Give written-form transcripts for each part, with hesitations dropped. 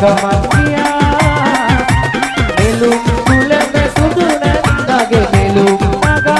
ගමන් ගියා නෙළුම් කුලක සුදු නැන්දගේ නෙළුම් නගා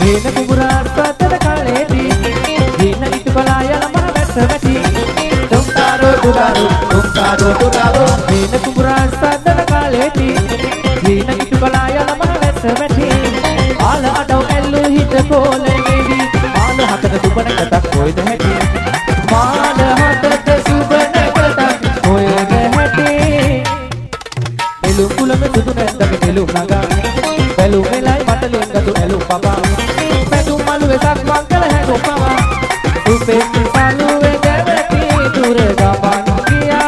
Hina kuburan patara kaledi Hina itu balaya lamah vesavati Tumtaro turaro Hina kuburan patara kaledi Hina itu balaya lamah vesavati Ala adaw ellu hita kole mevi Mala hatata subana katak hoida heti Mala hatata subana katak hoida heti Elum kulame sudu nendake elum naga Elum elai matalin gatu elum papa Wesak mangkal hai gopawa Upe salu egavati ture gaman kiya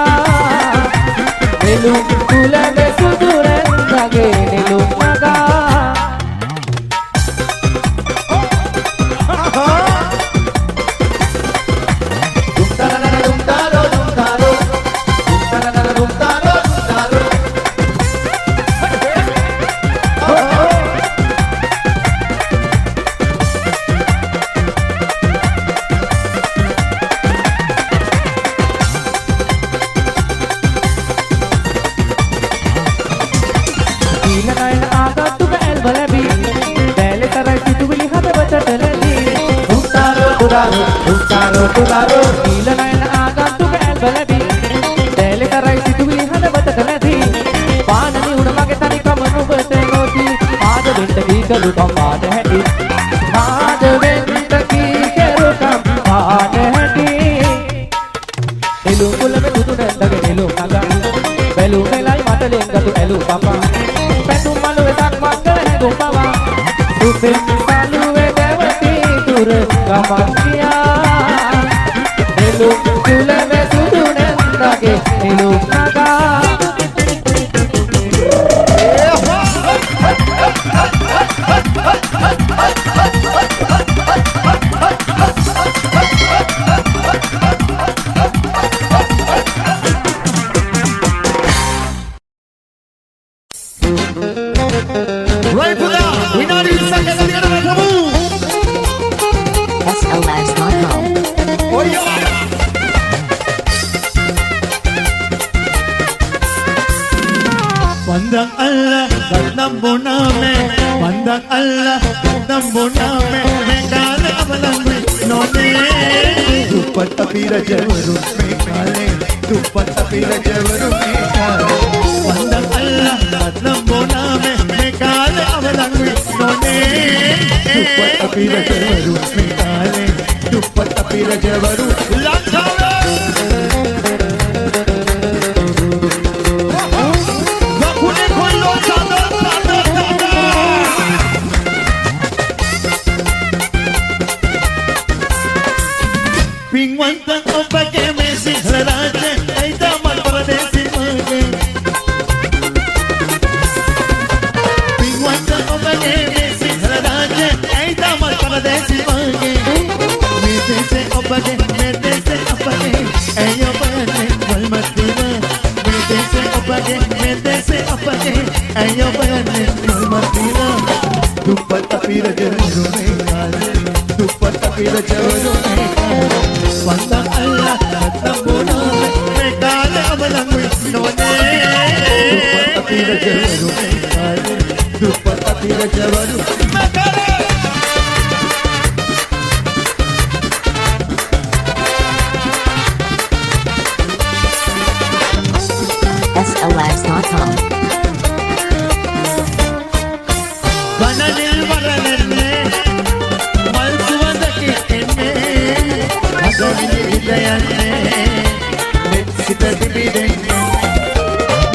Nelum kulage suduren dage nelum naga Turaro Ila naina agantuk elbaladi Dele tarai situli hadawata kaladi Paanani udamage tani kamanu bete noti Aada venta ki galu kamada heti Aada venta ki galu kamada heti Elu kulame tutu nendage elu naga Belu melai mata lengatu elu papa Petu malu etak mangal hai gopawa Upe salu egavati ture gaman kiya Nelum kulame sudu nendage nelum naga Right for that, we're not even second at the end of the taboo. SLS.com. Oh yeah. Pandang Allah dalam boname, pandang Allah dalam boname, mekale abalangi none. Dupat apira javaru mekale, dupat apira javaru mekale. Pandang Allah dalam boname, mekale abalangi none. Dupat apira javaru mekale, dupat apira javaru lanchale. Pingwantang opa ke mesi haraje ay damal paradesi mage Pingwantang opa ke mesi haraje ay damal paradesi mage Mete se opa ke ayo pane malmatina Mete se opa ke ayo pane malmatina Dupat apira javaru mekale Dupat apira javaru mekale Pandang Allah dalam boname, mekale abalangi none. Dupat apira javaru mekale, dupat apira javaru mekale. SLS.com. Bananil varanne, malsuvandaki enne. Adoni hidayanne, sita dibidenne.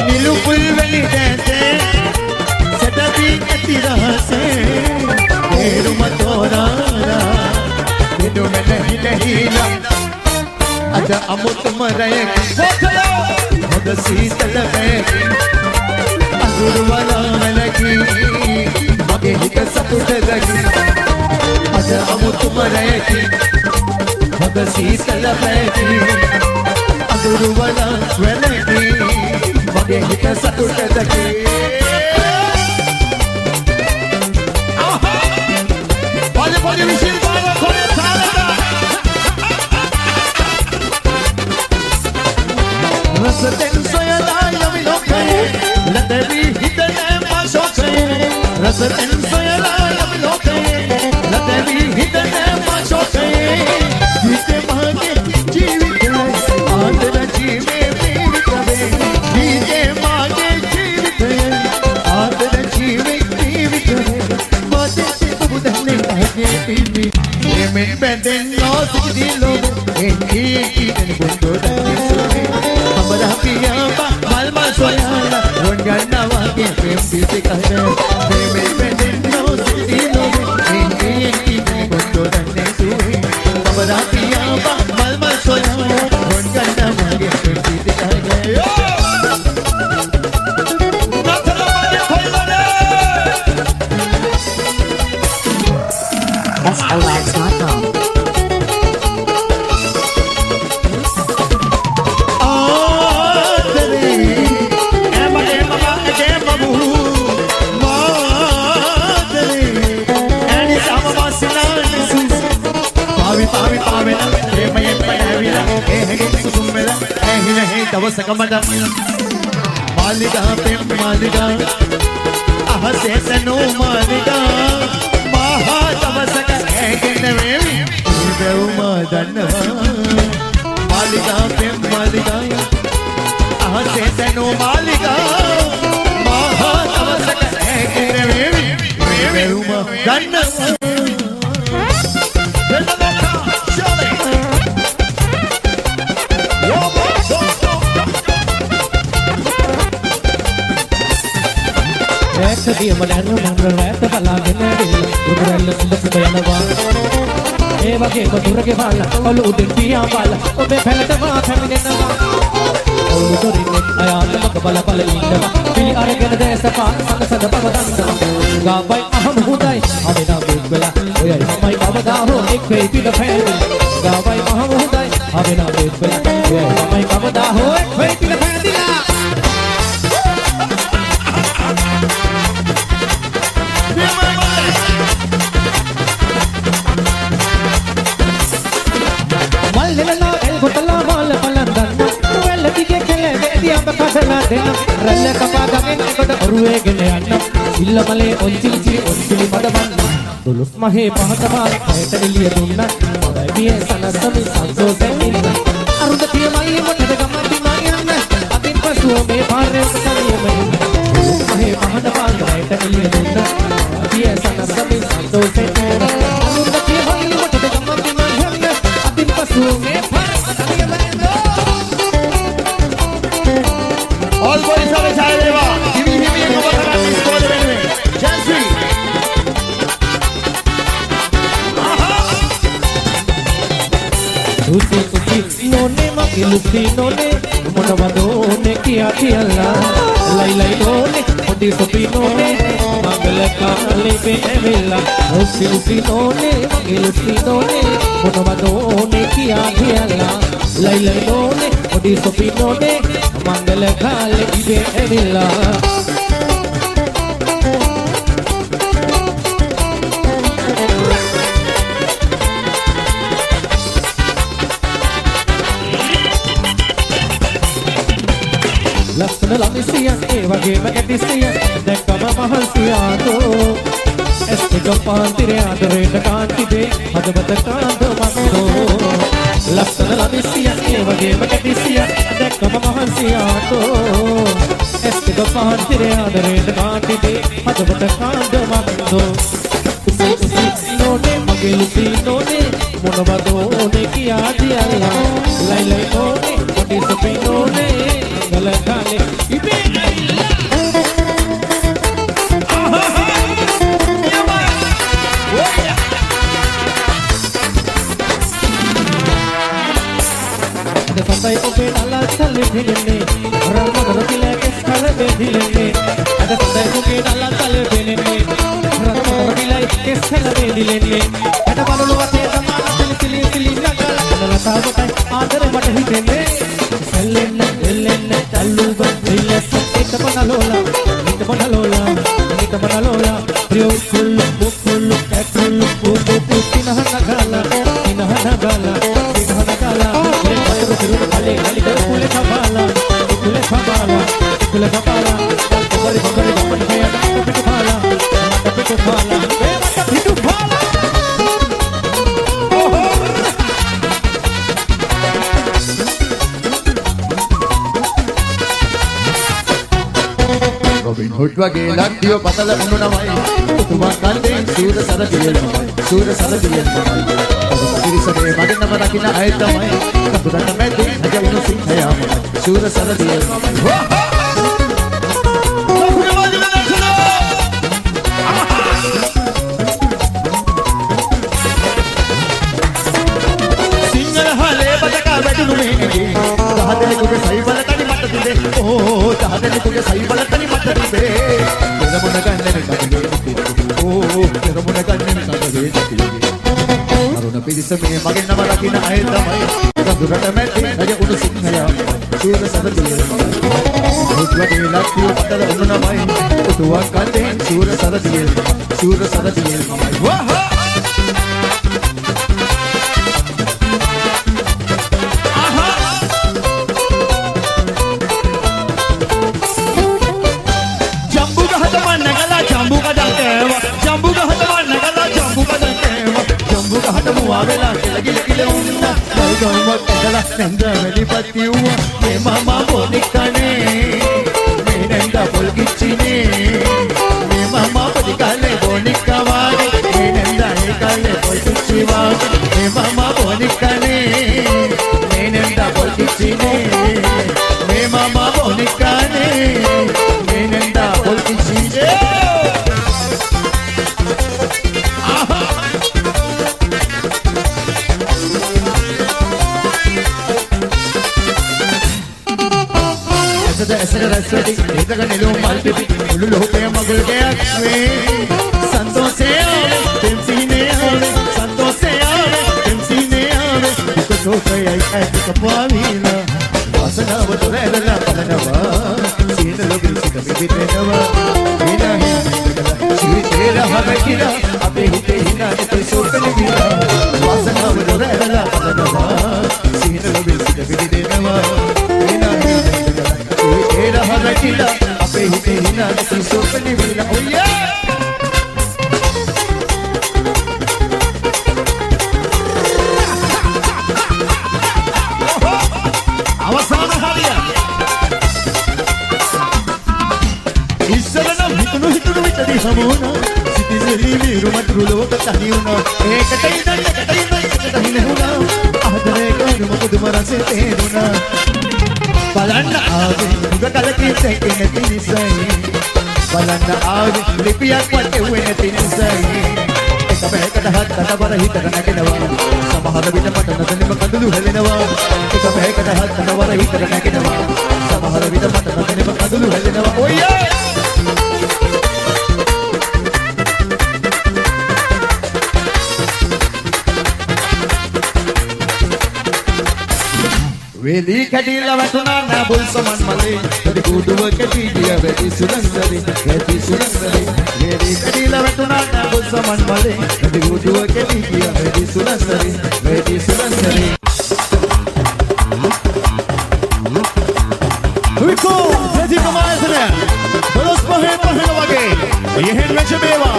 Nilupul velidente, sadabi atirase. Eru matorara, edu mena hilahila. අද අමුතුම රැයකි හොඳ සීතල පැයකි අඳුරු වලාවැලකි මගේ හිත සතුට දැකි අද අමුතුම රැයකි හොඳ සීතල පැයකි අඳුරු වලාවැලකි මගේ හිත සතුට දැකි Pode vestir para começar Rasa tenso ya da ya mi lo que La devi hitane machoke Rasa tenso ya da ya mi lo que La devi hitane machoke Hite mage jeevite aandra jeeve jeevite Hite mage jeevite aandra jeeve jeevite Mate budane Baby, me benden no sidilo, eki den bundo dane sune. Amara piya ba mal mal soyala, rongana wage prem dite kahne. Me benden no sidilo, eki den bundo dane sune. Amara piya ba mal mal soyala, rongana wage prem dite kahne. SLX.com. Maliga pe maliga ahse sanu maliga maha tavasaka eknewe deuma danwa maliga pe maliga ahse sanu maliga maha tavasaka eknewe deuma danwa Dia madan mandra rat balaගෙන දෙන්න උඩරැල්ල සුඹ යනවා ඒ වගේ මధుරගේ බාලා ඔලු උඩින් පියා බාලා ඔබේ පැලටවා පැමිණෙනවා ඔලු දොරින් අයාලමක බල බල ඉන්නවා පිළි අරගෙන දැසපා සනසන බව දන්නවා ගාබයි අහම හුදයි අමෙනා බෙක්වලා ඔයයි මමයි කවදා හෝ එක් වෙයි පිට පැමිණි ගාබයි අහම හුදයි අමෙනා බෙක්වලා ඔයයි මමයි කවදා හෝ එක් වෙයි පිට පැමිණිලා රැල්ල කපාගමින් එකට ඔරුවේ ගෙන යන්න ඉල්ලමලේ ඔන්චිලි ඔන්චිලි මඩවන්න දුලුස් මහේ පහතමාල් ඇයට එළිය දුන්න මඩයි මිය සනසමි සංසෝසෙන් ඉන්න අරුන්දතිය මයි මොකද ගමති මයන්න අතින් පසුව මේ පාරේ සලියම දුලුස් මහේ පහතමාල් ඇයට එළිය දුන්න මිය සනසමි සංසෝසෙන් ඉන්න අරුන්දතිය මයි මොකද ගමති මයන්න අතින් පසුව මේ පාරේ සලියම All boys are excited. Give me a couple of minutes for the anyway. Chancy. Usi none magi lusi none monavadone kiya kiyalla lai lai none odi sopi none mangala kale be evilla usi none magi lusi none monavadone kiya kiyalla lai lai none odi sopi none mangala kale be evilla ලස්සන ළමිසියන් ඒ වගේම ඇතිසියන් දැක්කම මහන්සියාතෝ ඇස් දෙක පාන්තිරේ ආදරේට කාන්ති දේ හදවත කාන්ත මක්තෝ ලස්සන ළමිසියන් ඒ වගේම ඇතිසියන් දැක්කම මහන්සියාතෝ ඇස් දෙක පාන්තිරේ ආදරේට කාන්ති දේ හදවත කාන්ත මක්තෝ උසි නෝනේ මගේ ලුසි නෝනේ මොනවදෝනේ කියා දියලා ලයි ලයි නෝනේ කොටි සපි නෝනේ Galakale ibe Ada sampai oke dalam salib ini Rambut roti lekes kalau bedilene Ada sampai oke dalam salib ini Rambut roti lekes kalau bedilene Ada baru luar tiada mana Pilih nagal Ada tahu tay Ada mata hitene Selena Talu bandila Ita panalola Rio kulu Bukulu Ekulu Bubu Tinahana gala Kali kule kabala Robin Hood wage lattiyo patala unu namai utuma kande suura saradiyel namai Irisade mage nama rakina ay tamai kapudana mede haja unu sinhaya suura saradiyel Sinhala hale badaka bedunu mene dahadele kuge sai balatani matade oh dahadele kuge sai balatani matade Ramuna ganne kabage oh ramuna ganne kabage Aruna pirisame mage nama rakina ay tamai kapudana mede haja unu sinhaya suura saradiyel Hudwage lattiyo patala unu namai utuwa kande suura saradiyel namai waha Muavela gile unna dai mokkala nenda veli patiyuwa me mama bonikane me nenda polgichine me mama bodikale bonikawage me nenda ekale polgichiwa me mama bonikane me nenda polgichine me mama bonikane me nenda polgichine Saraswati, Itaga Nilu Malpiti, Luluke Magulke Akshmi, Santo Seave, Temsine Ave, Santo Seave, Temsine Ave, Because okay, I had to Kapavina, Vasana Vaturella Palanava, Sina Logi, Sina Bitinava, Hina Hina, Sivitera Havakira, Abehite Hina, Sokanavina, Vasana Vaturella Palanava, Sina Logi, Sina Bitinava, Hina Hina. Era harakila ape hite hina sopani vila oh yeah avasana hariya issarana hitunu vitadi hamona sitiseri meeru matrulo katahiyuna ekataina huna adare kanu mukudumara se teruna Balanna aave uga kalaki tekene tinisai Balanna aave lipiyak wate wene tinisai Ekabe kada hatta tabara hitara nagenawa Samahara vita matana tanima kadulu helenawa Ekabe kada hatta tabara hitara nagenawa Samahara vita matana tanima kadulu helenawa Oh yeah Veli kadila vatuna na bulsaman male Tadi kuduwa kadiya vedi surandari Veli kadila vatuna na bulsaman male Tadi kuduwa kadiya vedi surandari Wiko, jadi kemarin terus pahen lagi Yehen mecha bewa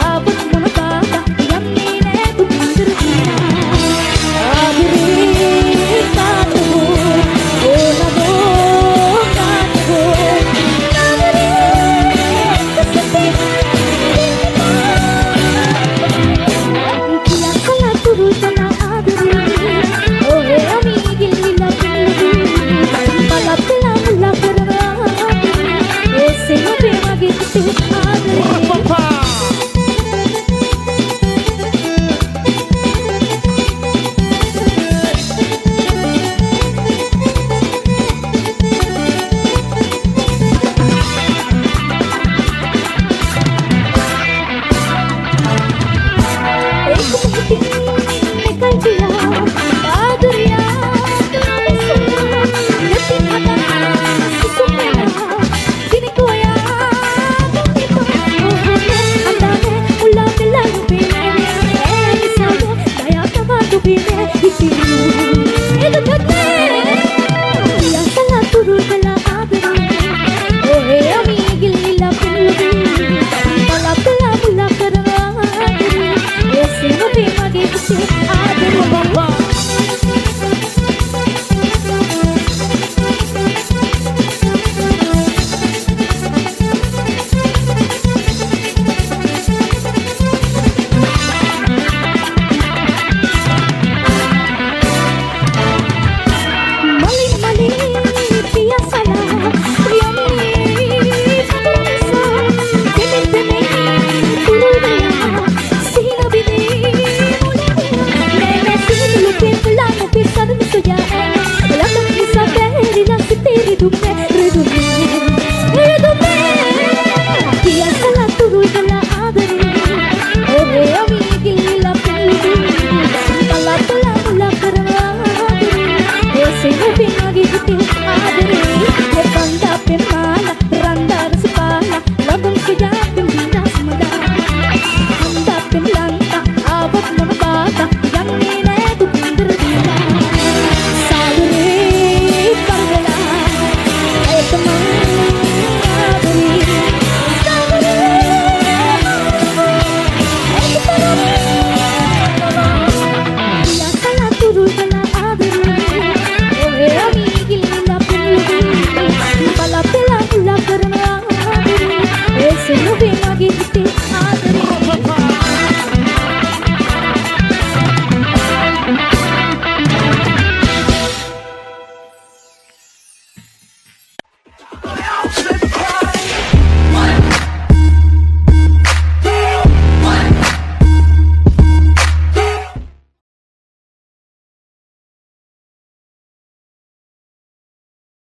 Abot mo na මගේ හිතේ ආදරේ දෙපන්ද අපේ මාලා